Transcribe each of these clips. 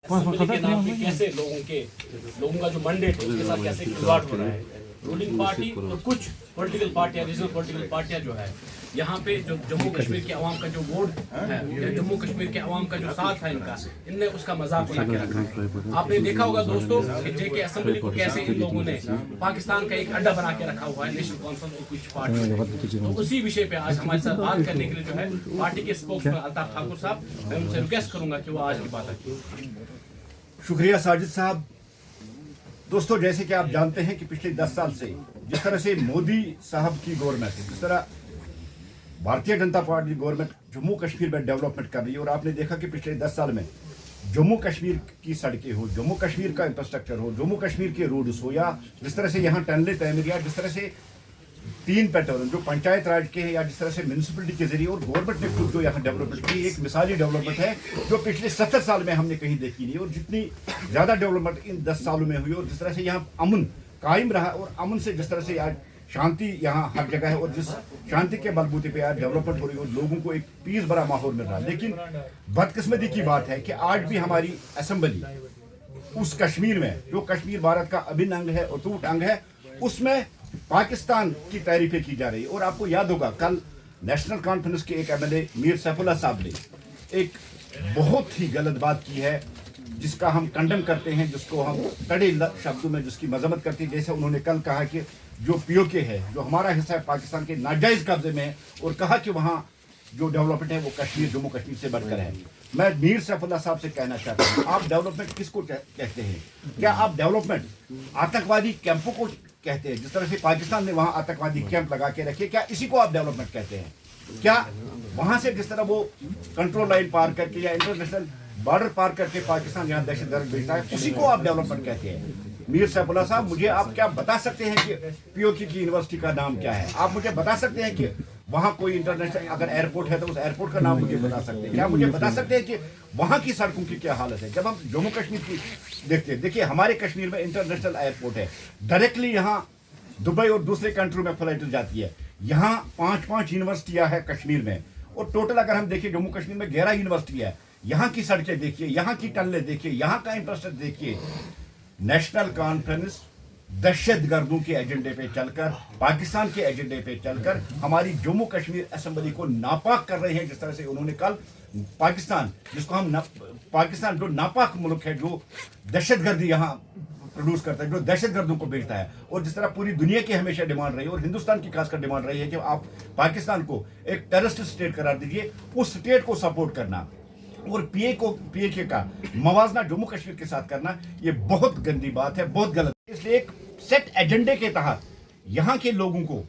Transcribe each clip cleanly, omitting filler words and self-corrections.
Assembly के नाम पे कैसे लोगों का जो मैंडेट है उसके साथ कैसे खिलवाड़ हो रहा है। रूलिंग पार्टी और कुछ पॉलिटिकल पार्टियां, रीजनल पॉलिटिकल पार्टियां जो है यहाँ पे जो जम्मू कश्मीर के अवाम का जो वोट है या जम्मू कश्मीर के अवाम का जो साथ है इनका, इनने उसका मजाक बना के रखा है। आपने देखा होगा दोस्तों कि जेके असेंबली को कैसे इन लोगों ने पाकिस्तान का एक अड्डा बना के रखा हुआ है, नेशनल कॉन्फ्रेंस और कुछ पार्टी। तो उसी विषय पे आज हमारे साथ बात करने के लिए जो है पार्टी के स्पोक्समैन अल्ताफ ठाकुर साहब, मैं उनसे रिक्वेस्ट करूंगा कि वो आज की बात रखें। शुक्रिया साजिद साहब। दोस्तों, जैसे कि आप जानते हैं कि पिछले 10 साल से जिस तरह से मोदी साहब की गवर्नमेंट है, जिस तरह भारतीय जनता पार्टी गवर्नमेंट जम्मू कश्मीर में डेवलपमेंट कर रही है, और आपने देखा कि पिछले 10 साल में जम्मू कश्मीर की सड़कें हो, जम्मू कश्मीर का इंफ्रास्ट्रक्चर हो, जम्मू कश्मीर के रोड्स हो, या जिस तरह से यहाँ टनलें तैमीर, या जिस तरह से 3 पैटर्न जो पंचायत राज के हैं, या जिस तरह से म्यूनसिपलिटी के जरिए और गवर्नमेंट ने खुद जो यहाँ डेवलपमेंट की, एक मिसाली डेवलपमेंट है जो पिछले 70 साल में हमने कहीं देखी नहीं। और जितनी ज़्यादा डेवलपमेंट इन 10 सालों में हुई, और जिस तरह से यहाँ अमन कायम रहा, और अमन से जिस तरह से आज शांति यहाँ हर जगह है, और जिस शांति के बलबूते पे आज डेवलपमेंट हो रही है और लोगों को एक पीस भरा माहौल मिल रहा है। लेकिन बदकिस्मती की बात है कि आज भी हमारी असेंबली उस कश्मीर में, जो कश्मीर भारत का अभिन्न अंग है, अटूट अंग है, उसमें पाकिस्तान की तारीफें की जा रही है। और आपको याद होगा कल नेशनल कॉन्फ्रेंस के एक एमएलए मीर सैफुल्लाह साहब ने एक बहुत ही गलत बात की है, जिसका हम कंडम करते हैं, जिसको हम कड़े शब्दों में जिसकी मजम्मत करते हैं। जैसे उन्होंने कल कहा कि जो पीओके है, जो हमारा हिस्सा है पाकिस्तान के नाजायज कब्जे में है, और कहा कि वहाँ जो डेवलपमेंट है वो कश्मीर, जम्मू कश्मीर से बढ़कर है। मैं मीर सैफुल्लाह साहब से कहना चाहता हूँ, आप डेवलपमेंट किसको कहते हैं? क्या आप डेवलपमेंट आतंकवादी कैंपों को कहते हैं? जिस तरह से पाकिस्तान ने वहाँ आतंकवादी कैंप लगा के रखे, क्या इसी को आप डेवलपमेंट कहते हैं? क्या वहाँ से जिस तरह वो कंट्रोल लाइन पार करके या इंटरनेशनल बॉर्डर पार करके पाकिस्तान यहाँ दहशतगर्द भेजता है, उसी को आप डेवलपमेंट कहते हैं? मीर सैफुल्लाह साहब, मुझे आप क्या बता सकते हैं कि पीओके की यूनिवर्सिटी का नाम क्या है? आप मुझे बता सकते हैं कि वहाँ कोई इंटरनेशनल अगर एयरपोर्ट है तो उस एयरपोर्ट का नाम मुझे बता सकते हैं? क्या मुझे बता सकते हैं कि वहाँ की सड़कों की क्या हालत है? जब हम जम्मू कश्मीर की देखते हैं, देखिए हमारे कश्मीर में इंटरनेशनल एयरपोर्ट है, डायरेक्टली यहाँ दुबई और दूसरे कंट्री में फ्लाइट जाती है। यहाँ 5 यूनिवर्सिटियाँ हैं कश्मीर में, और टोटल अगर हम देखिए जम्मू कश्मीर में 11 यूनिवर्सिटी है। यहाँ की सड़कें देखिए, यहाँ की टनलें देखिए, यहाँ का इंफ्रास्ट्रक्चर देखिए। नेशनल कॉन्फ्रेंस दहशत गर्दों के एजेंडे पे चलकर, पाकिस्तान के एजेंडे पे चलकर हमारी जम्मू कश्मीर असेंबली को नापाक कर रहे हैं। जिस तरह से उन्होंने कल पाकिस्तान, जिसको हम पाकिस्तान जो नापाक मुल्क है, जो दहशतगर्दी यहाँ प्रोड्यूस करता है, जो दहशतगर्दों को भेजता है, और जिस तरह पूरी दुनिया की हमेशा डिमांड रही है, और हिंदुस्तान की खासकर डिमांड रही है कि आप पाकिस्तान को एक टेररिस्ट स्टेट करार दीजिए, उस स्टेट को सपोर्ट करना और पीएके का मवाजना जम्मू कश्मीर के साथ करना, ये बहुत गंदी बात है, बहुत गलत। इसलिए एक सेट एजेंडे के तहत यहाँ के लोगों को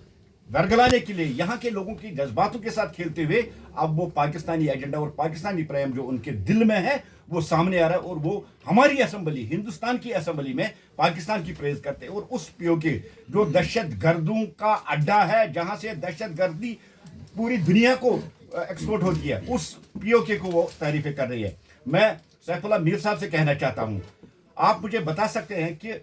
वर्गलाने के लिए, यहाँ के लोगों की जज्बातों के साथ खेलते हुए अब वो पाकिस्तानी एजेंडा और पाकिस्तानी प्रेम जो उनके दिल में है वो सामने आ रहा है, और वो हमारी असेंबली, हिंदुस्तान की असेंबली में पाकिस्तान की प्रेज करते हैं। और उस पीओके जो दहशत गर्दों का अड्डा है, जहाँ से दहशत गर्दी पूरी दुनिया को एक्सपोर्ट होती है, उस पीओके को वो तारीफें कर रही है। मैं सैफुल्लाह मीर साहब से कहना चाहता हूँ, आप मुझे बता सकते हैं कि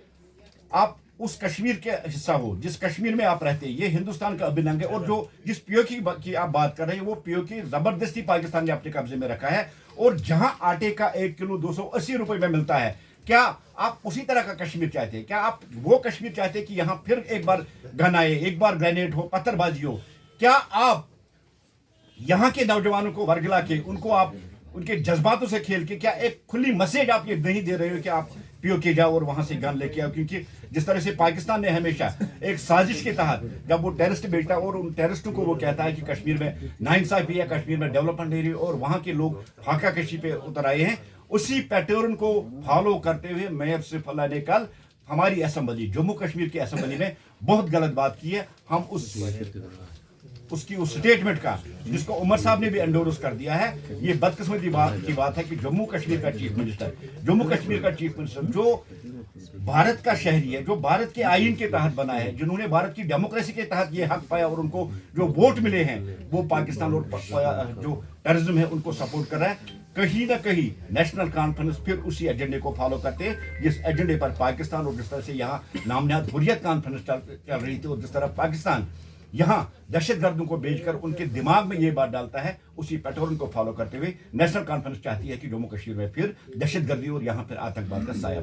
आप उस कश्मीर के हिस्सा हो जिस कश्मीर में आप रहते हैं, ये हिंदुस्तान का अभिन्न अंग है, और जो जिस पीओके की आप बात कर रहे हैं वो पीओके जबरदस्ती पाकिस्तान ने अपने कब्जे में रखा है। और जहां आटे का 1 किलो 280 रुपए में मिलता है, क्या आप उसी तरह का कश्मीर चाहते हैं? क्या आप वो कश्मीर चाहते हैं कि यहाँ फिर एक बार गन आए, एक बार ग्रेनेड हो, पत्थरबाजी हो? क्या आप यहाँ के नौजवानों को वर्गला के, उनको आप उनके जज्बातों से खेल के, क्या एक खुली मैसेज आप ये नहीं दे रहे हो कि आप पीओके जाओ और वहां से गन लेके आओ? क्योंकि जिस तरह से पाकिस्तान ने हमेशा एक साजिश के तहत जब वो टेररिस्ट भेजता है और उन टेररिस्टों को वो कहता है कि कश्मीर में नाइंसाफी है, कश्मीर में डेवलपमेंट नहीं रही, और वहां के लोग फाका कशी पे उतर आए हैं, उसी पैटर्न को फॉलो करते हुए मेयर सैफुल्लाह ने कल हमारी असेंबली, जम्मू कश्मीर की असेंबली में बहुत गलत बात की है। हम उसकी उस स्टेटमेंट का, जिसको उमर साहब ने भी एंडोर्स कर दिया है, ये बदकिस्मती की बात है कि जम्मू कश्मीर का चीफ मिनिस्टर जो भारत का शहरी है, जो भारत के आईन के तहत बना है, जिन्होंने भारत की डेमोक्रेसी के तहत ये हक पाया और उनको जो वोट मिले हैं, वो पाकिस्तान और जो टेररिज्म है उनको सपोर्ट कर रहा है। कहीं ना कहीं नेशनल कॉन्फ्रेंस फिर उसी एजेंडे को फॉलो करते हैं जिस एजेंडे पर पाकिस्तान, और जिस तरह से यहाँ नामनहाद हुर्रियत कॉन्फ्रेंस चल रही थी, और जिस तरह पाकिस्तान यहाँ दहशत गर्दों को भेजकर उनके दिमाग में ये बात डालता है, उसी पैटर्न को फॉलो करते हुए नेशनल कॉन्फ्रेंस चाहती है कि जम्मू कश्मीर में फिर दहशत गर्दी और यहाँ पर आतंकवाद का साया